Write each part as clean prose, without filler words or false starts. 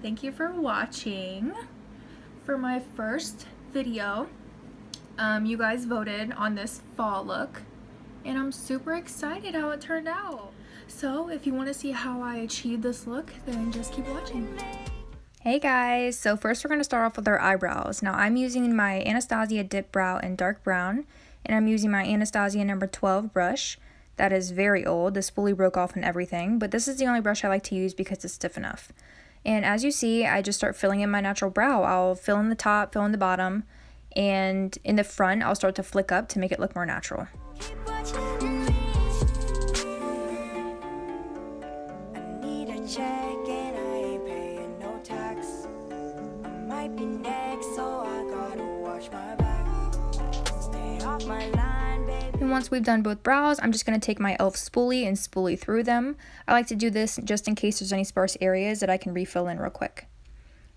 thank you for watching. For my first video, you guys voted on this fall look, and I'm super excited how it turned out. So if you want to see how I achieved this look, then just keep watching. Hey guys, so first we're going to start off with our eyebrows. Now I'm using my Anastasia Dipbrow in dark brown, and I'm using my Anastasia number 12 brush. That is very old. This fully broke off and everything, but this is the only brush I like to use because it's stiff enough. And as you see, I just start filling in my natural brow. I'll fill in the top, fill in the bottom, and in the front I'll start to flick up to make it look more natural. And once we've done both brows, I'm just going to take my e.l.f. spoolie and spoolie through them. I like to do this just in case there's any sparse areas that I can refill in real quick.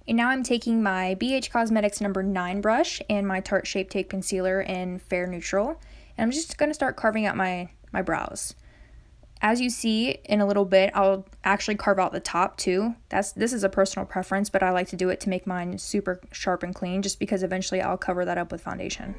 And now I'm taking my BH Cosmetics number 9 brush and my Tarte Shape Tape Concealer in Fair Neutral. And I'm just going to start carving out my brows. As you see, in a little bit, I'll actually carve out the top too. This is a personal preference, but I like to do it to make mine super sharp and clean, just because eventually I'll cover that up with foundation.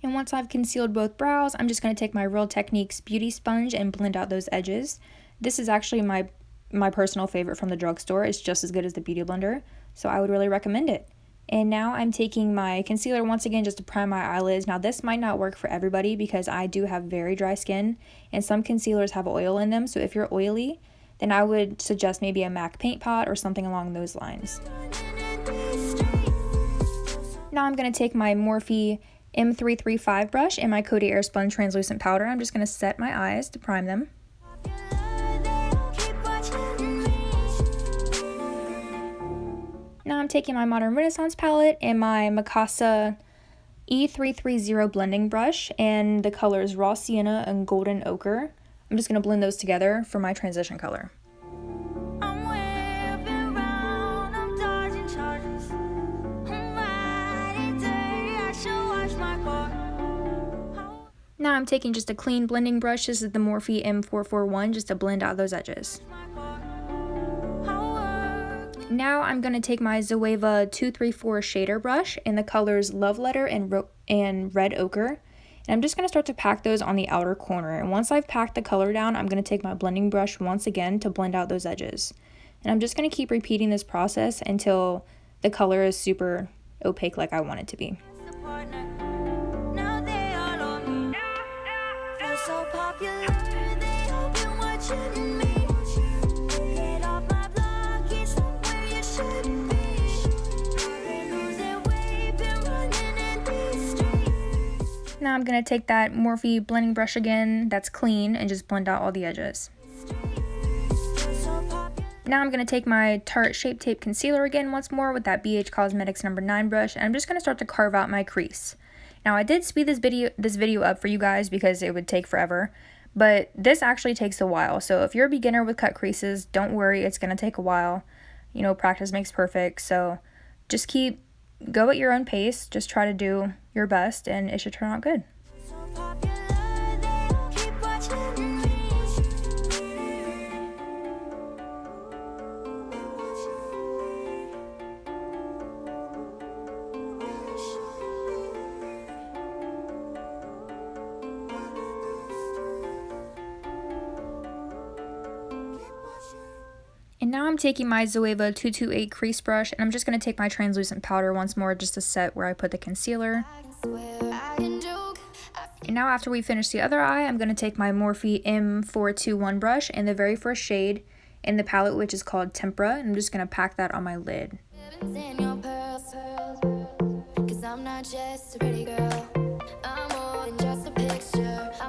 And once I've concealed both brows, I'm just going to take my Real Techniques beauty sponge and blend out those edges. This is actually my personal favorite from the drugstore. It's just as good as the Beauty Blender, so I would really recommend it. And now I'm taking my concealer once again just to prime my eyelids. Now this might not work for everybody because I do have very dry skin, and some concealers have oil in them, so if you're oily, then I would suggest maybe a MAC paint pot or something along those lines. Now I'm going to take my Morphe M335 brush and my Cody Airspun translucent powder. I'm just going to set my eyes to prime them. Now I'm taking my Modern Renaissance palette and my Mikasa E330 blending brush, and the colors Raw Sienna and Golden Ochre. I'm just going to blend those together for my transition color. Now I'm taking just a clean blending brush. This is the Morphe M441 just to blend out those edges. Now I'm going to take my Zoeva 234 shader brush in the colors Love Letter and Red Ochre. And I'm just going to start to pack those on the outer corner. And once I've packed the color down, I'm going to take my blending brush once again to blend out those edges. And I'm just going to keep repeating this process until the color is super opaque like I want it to be. Now I'm going to take that Morphe blending brush again that's clean and just blend out all the edges. Now I'm going to take my Tarte Shape Tape Concealer again once more with that BH Cosmetics number 9 brush, and I'm just going to start to carve out my crease. Now I did speed this video up for you guys because it would take forever, but this actually takes a while. So if you're a beginner with cut creases, don't worry, it's going to take a while. You know, practice makes perfect, so just go at your own pace, just try to do your best, and it should turn out good. And now I'm taking my Zoeva 228 crease brush, and I'm just going to take my translucent powder once more just to set where I put the concealer. And now after we finish the other eye, I'm going to take my Morphe M421 brush in the very first shade in the palette, which is called Tempera, and I'm just going to pack that on my lid. I'm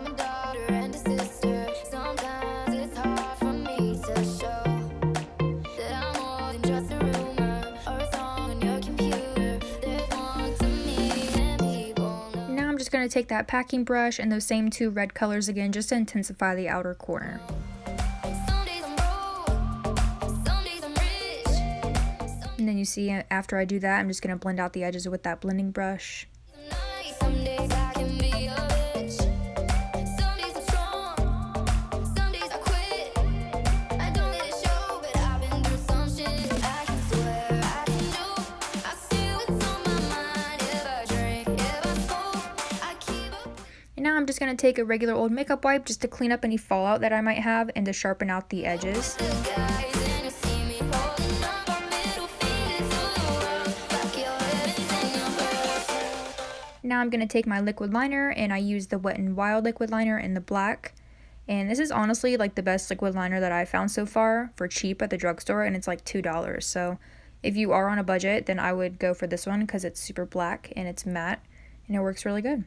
a daughter and a sister. Sometimes it's hard for me to show. just going to take that packing brush and those same 2 red colors again just to intensify the outer corner. And then you see after I do that, I'm just going to blend out the edges with that blending brush. Now I'm just going to take a regular old makeup wipe just to clean up any fallout that I might have and to sharpen out the edges. Now I'm going to take my liquid liner, and I use the Wet n Wild liquid liner in the black. And this is honestly like the best liquid liner that I've found so far for cheap at the drugstore, and it's like $2. So if you are on a budget, then I would go for this one because it's super black and it's matte and it works really good.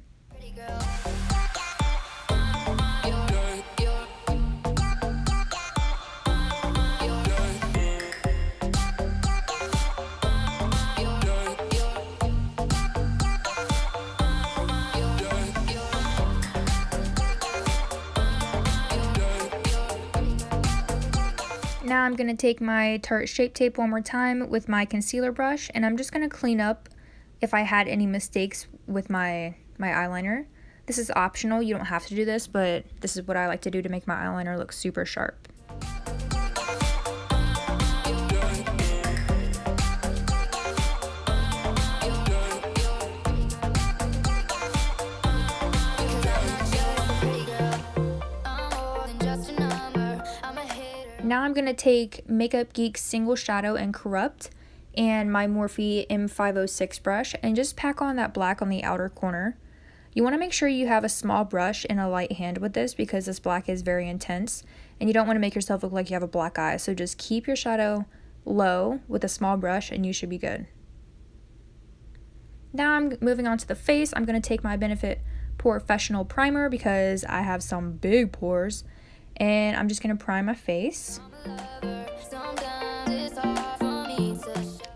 Now I'm going to take my Tarte Shape Tape one more time with my concealer brush, and I'm just going to clean up if I had any mistakes with my eyeliner. This is optional, you don't have to do this, but this is what I like to do to make my eyeliner look super sharp. Now I'm going to take MakeupGeek Single Shadow and Corrupt and my Morphe M506 brush and just pack on that black on the outer corner. You want to make sure you have a small brush and a light hand with this because this black is very intense and you don't want to make yourself look like you have a black eye. So just keep your shadow low with a small brush and you should be good. Now I'm moving on to the face. I'm going to take my Benefit Porefessional primer because I have some big pores. And I'm just going to prime my face.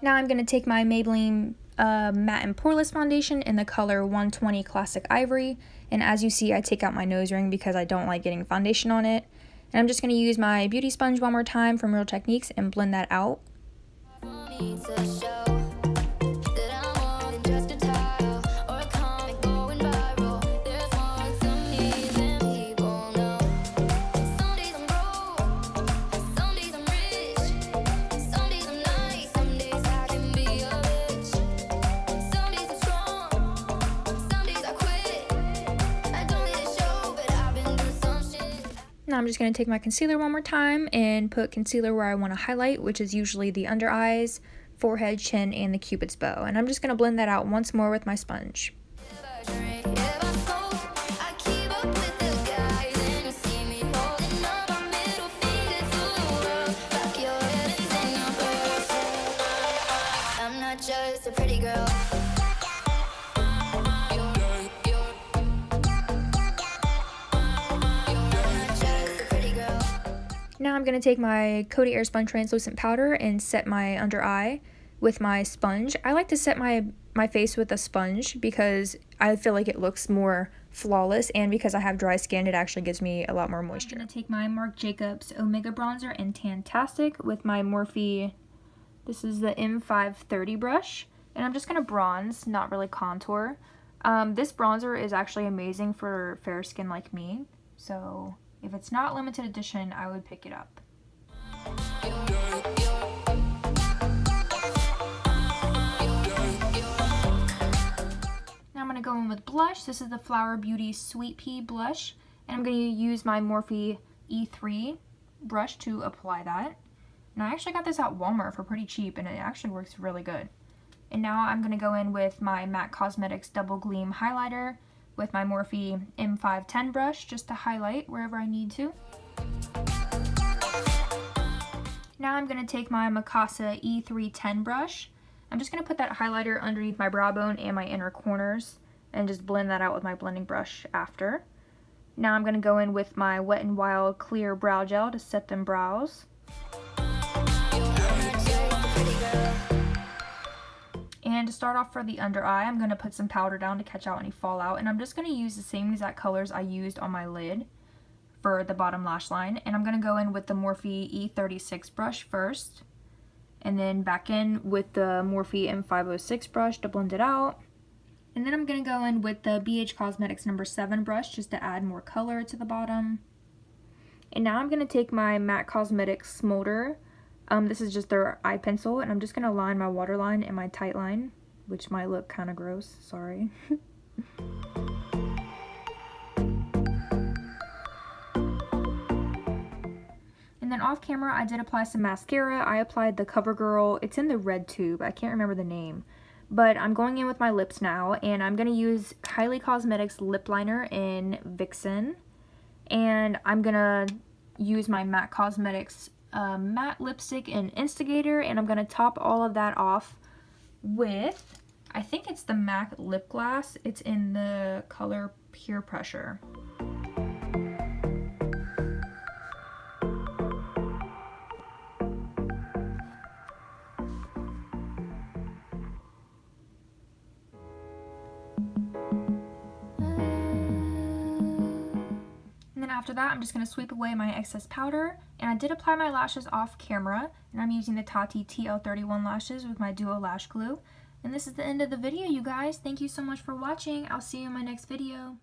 Now I'm going to take my Maybelline Matte and Poreless foundation in the color 120 Classic Ivory. And as you see, I take out my nose ring because I don't like getting foundation on it. And I'm just going to use my beauty sponge one more time from Real Techniques and blend that out. Now I'm just going to take my concealer one more time and put concealer where I want to highlight, which is usually the under eyes, forehead, chin, and the cupid's bow. And I'm just going to blend that out once more with my sponge. I'm not just a pretty girl. Now I'm going to take my Cody Airspun translucent powder and set my under eye with my sponge. I like to set my face with a sponge because I feel like it looks more flawless, and because I have dry skin, it actually gives me a lot more moisture. I'm going to take my Marc Jacobs Omega Bronzer in Tan-Tastic with my Morphe, this is the M530 brush, and I'm just going to bronze, not really contour. This bronzer is actually amazing for fair skin like me, so if it's not limited edition, I would pick it up. Now I'm going to go in with blush. This is the Flower Beauty Sweet Pea blush, and I'm going to use my Morphe E3 brush to apply that. And I actually got this at Walmart for pretty cheap, and it actually works really good. And now I'm going to go in with my MAC Cosmetics Double Gleam highlighter with my Morphe M510 brush just to highlight wherever I need to. Now I'm going to take my Mikasa E310 brush. I'm just going to put that highlighter underneath my brow bone and my inner corners and just blend that out with my blending brush after. Now I'm going to go in with my Wet n Wild Clear Brow Gel to set them brows. And And to start off for the under eye, I'm going to put some powder down to catch out any fallout. And I'm just going to use the same exact colors I used on my lid for the bottom lash line. And I'm going to go in with the Morphe E36 brush first. And then back in with the Morphe M506 brush to blend it out. And then I'm going to go in with the BH Cosmetics No. 7 brush just to add more color to the bottom. And now I'm going to take my MAC Cosmetics Smolder. This is just their eye pencil, and I'm just going to line my waterline and my tight line, which might look kind of gross, sorry. And then off camera, I did apply some mascara. I applied the CoverGirl, it's in the red tube, I can't remember the name. But I'm going in with my lips now, and I'm going to use Kylie Cosmetics lip liner in Vixen. And I'm going to use my MAC Cosmetics matte lipstick in Instigator, and I'm going to top all of that off with, I think it's the MAC lip gloss. It's in the color Peer Pressure. After that, I'm just going to sweep away my excess powder, and I did apply my lashes off camera, and I'm using the Tatti TL31 lashes with my Duo Lash Glue. And this is the end of the video, you guys. Thank you so much for watching. I'll see you in my next video.